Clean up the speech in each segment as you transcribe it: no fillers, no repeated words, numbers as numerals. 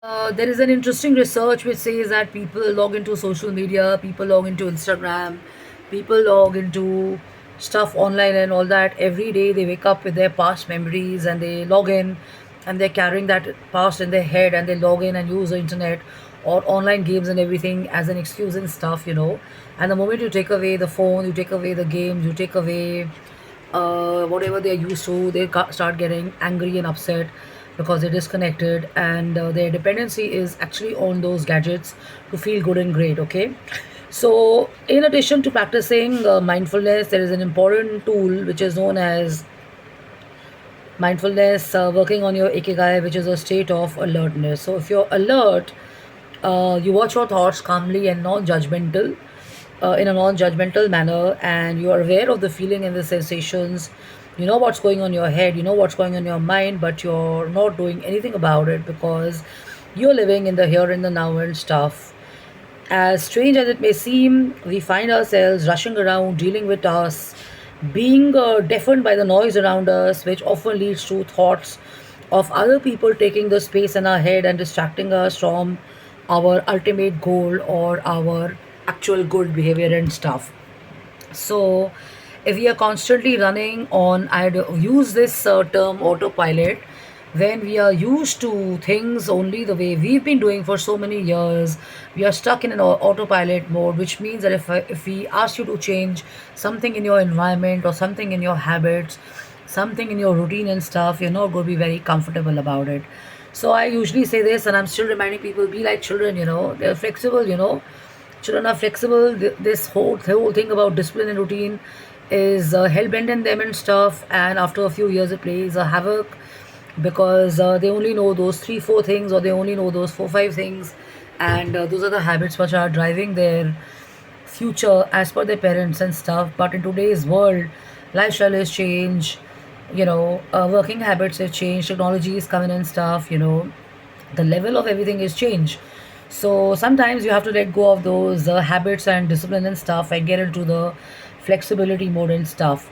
There is an interesting research which says that people log into social media, people log into Instagram, people log into stuff online and all that every day. They wake up with their past memories and they log in and they're carrying that past in their head and they log in and use the internet or online games and everything as an excuse and stuff. And the moment you take away the phone, you take away the games, you take away whatever they're used to, they start getting angry and upset because they're disconnected and their dependency is actually on those gadgets to feel good and great. Okay, so in addition to practicing mindfulness, there is an important tool which is known as mindfulness, working on your ikigai, which is a state of alertness. So if you're alert, you watch your thoughts calmly and non-judgmental, in a non-judgmental manner, and you are aware of the feeling and the sensations. You know what's going on in your head, you know what's going on in your mind, but you're not doing anything about it because you're living in the here and the now and stuff. As strange as it may seem, we find ourselves rushing around, dealing with us, being deafened by the noise around us, which often leads to thoughts of other people taking the space in our head and distracting us from our ultimate goal or our actual good behavior and stuff. So, if we are constantly running on, I'd use this term autopilot, when we are used to things only the way we've been doing for so many years, we are stuck in an autopilot mode, which means that if we ask you to change something in your environment or something in your habits, something in your routine and stuff, you're not going to be very comfortable about it. So I usually say this, and I'm still reminding people, be like children, they're flexible. Children are flexible. This whole thing about discipline and routine is hell bent in them and stuff. And after a few years, it plays a havoc because they only know those three, four things, or they only know those four, five things, and those are the habits which are driving their future as per their parents and stuff. But in today's world, lifestyle has changed. Working habits have changed. Technology is coming and stuff. The level of everything is changed. So sometimes you have to let go of those habits and discipline and stuff and get into the flexibility mode and stuff.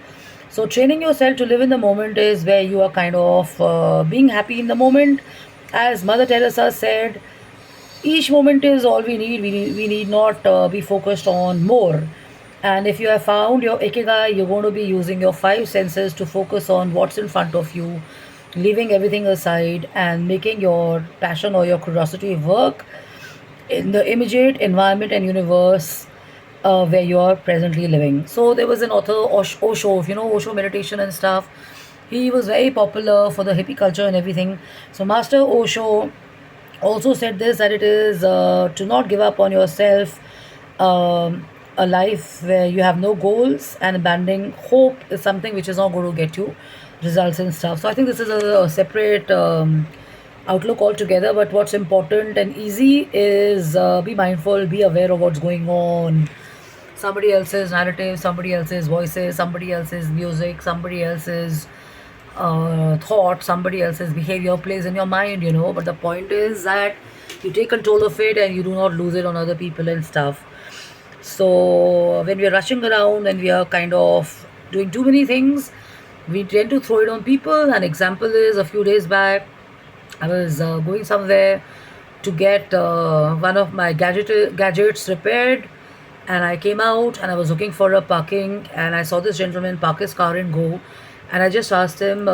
So training yourself to live in the moment is where you are kind of being happy in the moment. As Mother Teresa said, each moment is all we need. We need not be focused on more. And if you have found your ikigai, you're going to be using your five senses to focus on what's in front of you, leaving everything aside and making your passion or your curiosity work in the immediate environment and universe where you are presently living. So there was an author, Osho, if you know Osho meditation and stuff. He was very popular for the hippie culture and everything. So Master Osho also said this, that it is to not give up on yourself. A life where you have no goals and abandoning hope is something which is not going to get you results and stuff. So I think this is a separate outlook altogether. But what's important and easy is be mindful, be aware of what's going on. Somebody else's narrative, somebody else's voices, somebody else's music, somebody else's thought, somebody else's behavior plays in your mind. But the point is that you take control of it and you do not lose it on other people and stuff. So when we are rushing around and we are kind of doing too many things, we tend to throw it on people. An example is, a few days back, I was going somewhere to get one of my gadgets repaired, and I came out and I was looking for a parking, and I saw this gentleman park his car and go, and I just asked him,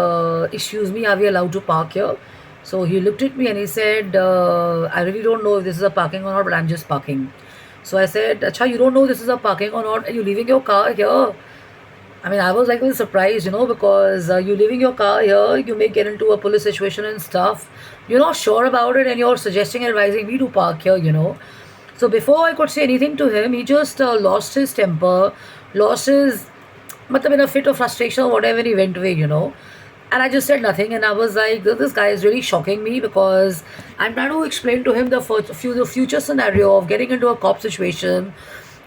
"Excuse me, are we allowed to park here?" So he looked at me and he said, "I really don't know if this is a parking or not, but I'm just parking." So I said, "Acha, you don't know this is a parking or not, and you're leaving your car here?" I mean, I was like really surprised, because you're leaving your car here, you may get into a police situation and stuff. You're not sure about it, and you're suggesting and advising me to park here. So before I could say anything to him, he just lost his temper, lost his, matlab, in a fit of frustration or whatever, he went away. And I just said nothing, and I was like, this guy is really shocking me because I'm trying to explain to him the future scenario of getting into a cop situation,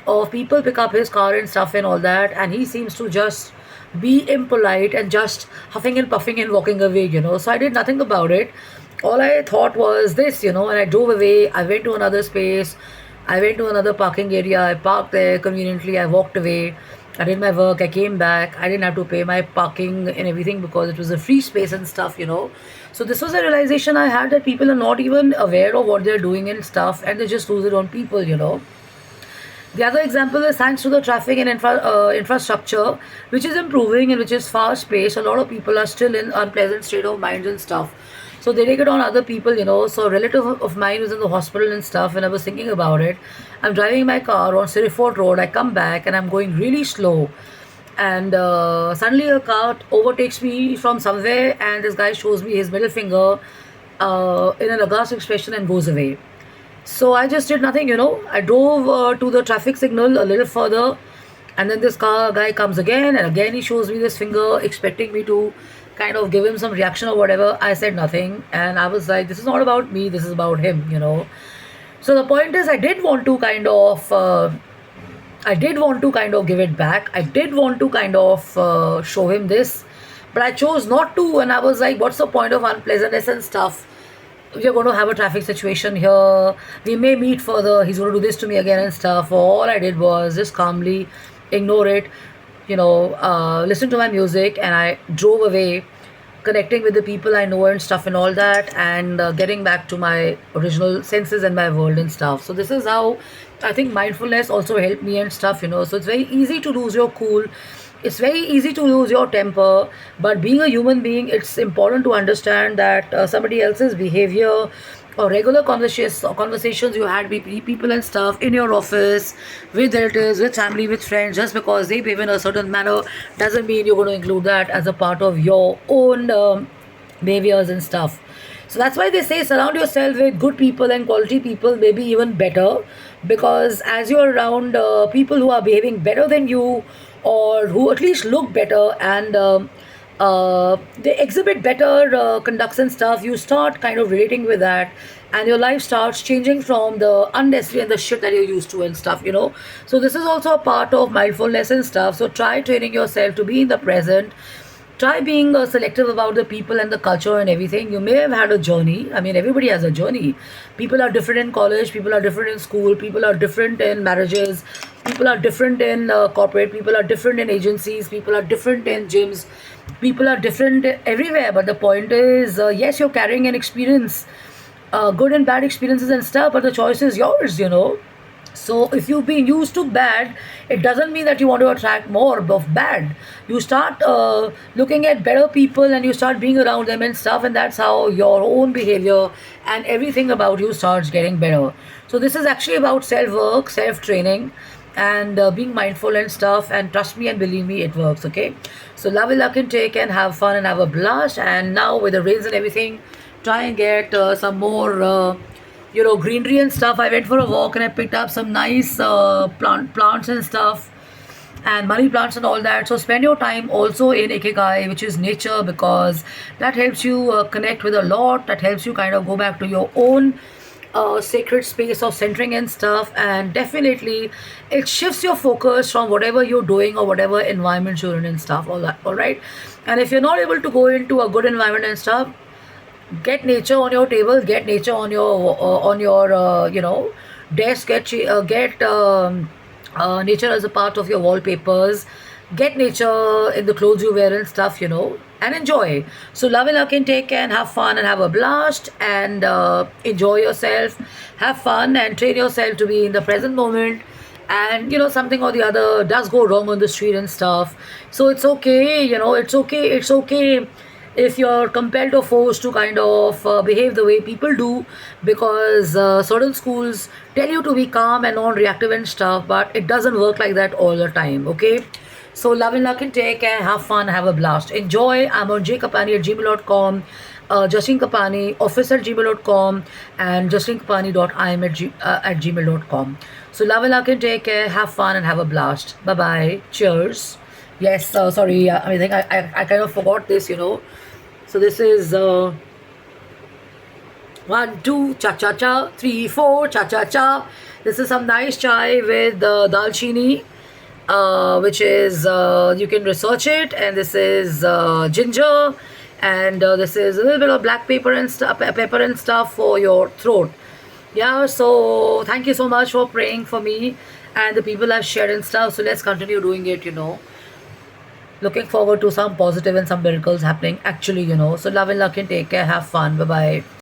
of people pick up his car and stuff and all that, and he seems to just be impolite and just huffing and puffing and walking away. So I did nothing about it. All I thought was this, and I drove away. I went to another space. I went to another parking area. I parked there conveniently. I walked away. I did my work, I came back, I didn't have to pay my parking and everything because it was a free space and stuff. So this was a realization I had that people are not even aware of what they're doing and stuff, and they just lose it on people. The other example is thanks to the traffic and infrastructure, which is improving and which is fast paced. A lot of people are still in unpleasant state of minds and stuff. So they take it on other people. So a relative of mine was in the hospital and stuff, and I was thinking about it. I'm driving my car on Sirifort Road. I come back and I'm going really slow. And suddenly a car overtakes me from somewhere, and this guy shows me his middle finger in an aghast expression and goes away. So I just did nothing. I drove to the traffic signal a little further, and then this car guy comes again, and again he shows me this finger, expecting me to kind of give him some reaction or whatever. I said nothing, and I was like, this is not about me, this is about him. So the point is, I did want to kind of give it back. I did want to kind of show him this, but I chose not to. And I was like, what's the point of unpleasantness and stuff? We're going to have a traffic situation here. We may meet further. He's going to do this to me again and stuff. All I did was just calmly ignore it, listen to my music, and I drove away, connecting with the people I know and stuff and all that, and getting back to my original senses and my world and stuff. So this is how I think mindfulness also helped me and stuff. So it's very easy to lose your cool. It's very easy to lose your temper, but being a human being, it's important to understand that somebody else's behavior or regular conversations you had with people and stuff in your office, with relatives, with family, with friends, just because they behave in a certain manner doesn't mean you're going to include that as a part of your own behaviors and stuff. So that's why they say surround yourself with good people and quality people, maybe even better, because as you're around people who are behaving better than you, or who at least look better, and they exhibit better conducts and stuff, you start kind of relating with that, and your life starts changing from the unnecessary and the shit that you're used to and stuff. So this is also a part of mindfulness and stuff. So try training yourself to be in the present. Try being selective about the people and the culture and everything. You may have had a journey. I mean, everybody has a journey. People are different in college, people are different in school, people are different in marriages, people are different in corporate, people are different in agencies, people are different in gyms, people are different everywhere. But the point is, yes, you're carrying an experience, good and bad experiences and stuff, but the choice is yours. So if you've been used to bad, it doesn't mean that you want to attract more of bad. You start looking at better people, and you start being around them and stuff, and that's how your own behavior and everything about you starts getting better. So this is actually about self-work, self-training, and being mindful and stuff. And trust me and believe me, it works. Okay. So love it, luck and take, and have fun and have a blast. And now with the rains and everything, try and get some more. Greenery and stuff. I went for a walk and I picked up some nice plants and stuff, and money plants and all that. So spend your time also in Ikigai, which is nature, because that helps you connect with a lot. That helps you kind of go back to your own sacred space of centering and stuff, and definitely it shifts your focus from whatever you're doing or whatever environment you're in and stuff. All that, all right. And if you're not able to go into a good environment and stuff, get nature on your table, get nature on your desk, get nature as a part of your wallpapers, get nature in the clothes you wear and stuff, and enjoy. So love and luck and take care and have fun and have a blast, and enjoy yourself, have fun and train yourself to be in the present moment. And something or the other does go wrong on the street and stuff, so it's okay if you're compelled or forced to kind of behave the way people do, because certain schools tell you to be calm and non-reactive and stuff, but it doesn't work like that all the time. Okay. So love and luck and take care, have fun, have a blast, enjoy. I'm on jkapani@gmail.com, Justine Kapani office at gmail.com, and justinekapani.im at gmail.com. So love and luck and take care, have fun and have a blast. Bye bye, cheers. Yes, sorry, I think I kind of forgot this. So this is 1, 2, cha cha cha, 3, 4, cha cha cha. This is some nice chai with dalchini, which is you can research it, and this is ginger, and this is a little bit of black pepper and stuff for your throat. Yeah, so thank you so much for praying for me, and the people have shared and stuff. So let's continue doing it. Looking forward to some positive and some miracles happening actually. So love and luck and take care. Have fun. Bye bye.